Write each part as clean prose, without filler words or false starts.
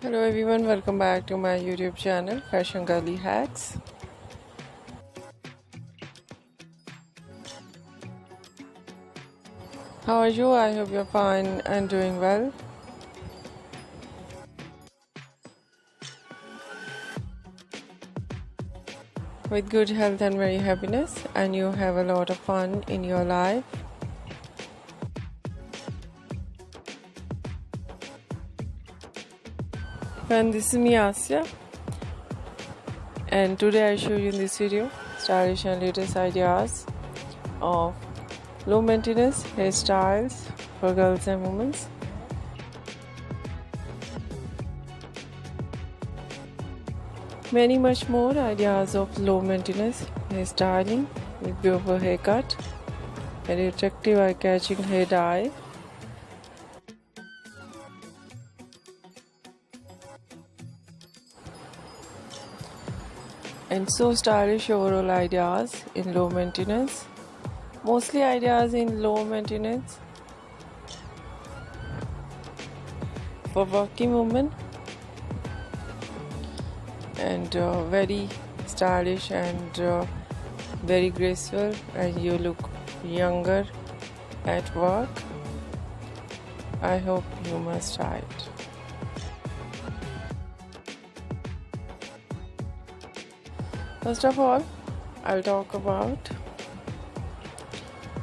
Hello everyone, welcome back to my YouTube channel Fashion Girly Hacks. How are you? I hope you're fine and doing well. With good health and very happiness, and you have a lot of fun in your life. And this is me Asya, and today I show you in this video stylish and latest ideas of low maintenance hairstyles for girls and women. Many much more ideas of low maintenance hairstyling with beautiful haircut and attractive eye-catching hair dye. And so stylish overall ideas in low maintenance, mostly ideas in low maintenance for working women, and very stylish and very graceful, and you look younger at work. I hope you must try it. First of all, I'll talk about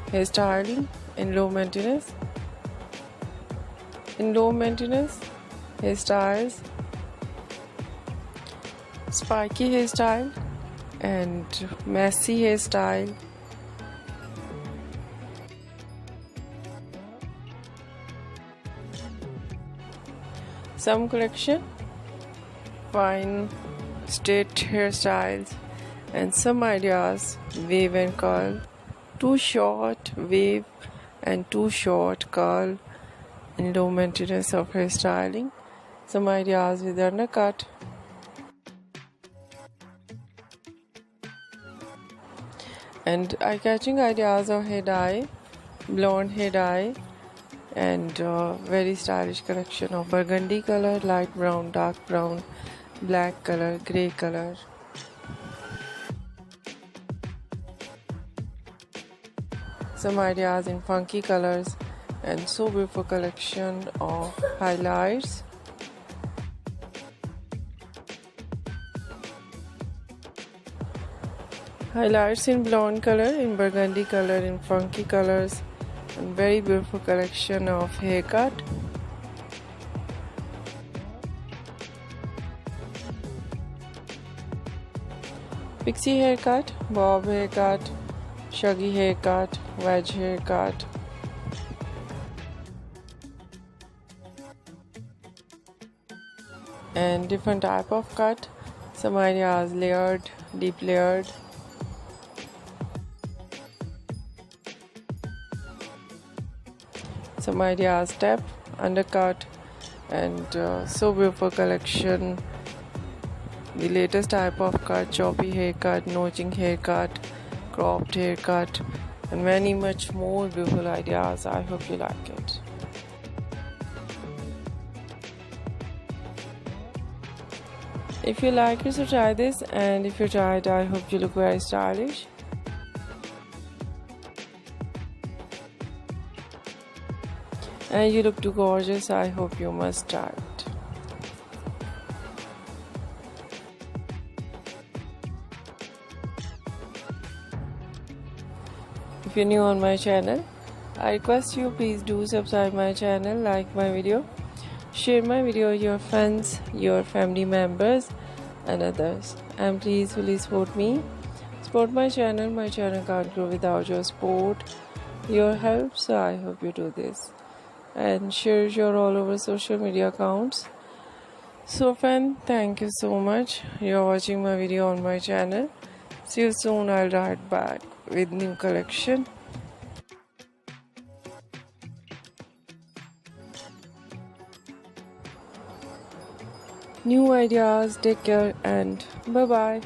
hairstyling in low maintenance. In low maintenance hairstyles, spiky hairstyle and messy hairstyle, some correction, fine straight hairstyles, and some ideas wave and curl, too short wave and too short curl in low maintenance of hairstyling, some ideas with undercut, and eye-catching ideas of hair dye, blonde hair dye, and very stylish collection of burgundy color, light brown, dark brown, black color, grey color. Some ideas in funky colors and so beautiful collection of highlights. Highlights in blonde color, in burgundy color, in funky colors, and very beautiful collection of haircut. Pixie haircut, bob haircut, shaggy haircut, wedge haircut. And different type of cut, some ideas layered, deep layered. Some ideas step, undercut, and so beautiful collection. The latest type of cut, choppy haircut, notching haircut, cropped haircut, and many much more beautiful ideas. I hope you like it. If you like it, so try this, and if you try it, I hope you look very stylish. And you look too gorgeous. I hope you must try it. If you're new on my channel, I request you please do subscribe my channel, like my video, share my video with your friends, your family members and others, and please support me, support my channel. My channel can't grow without your support, your help, so I hope you do this and share your all over social media accounts. So friend, thank you so much. You're watching my video on my channel. See you soon. I'll write back with new collection. New ideas. Take care and bye bye.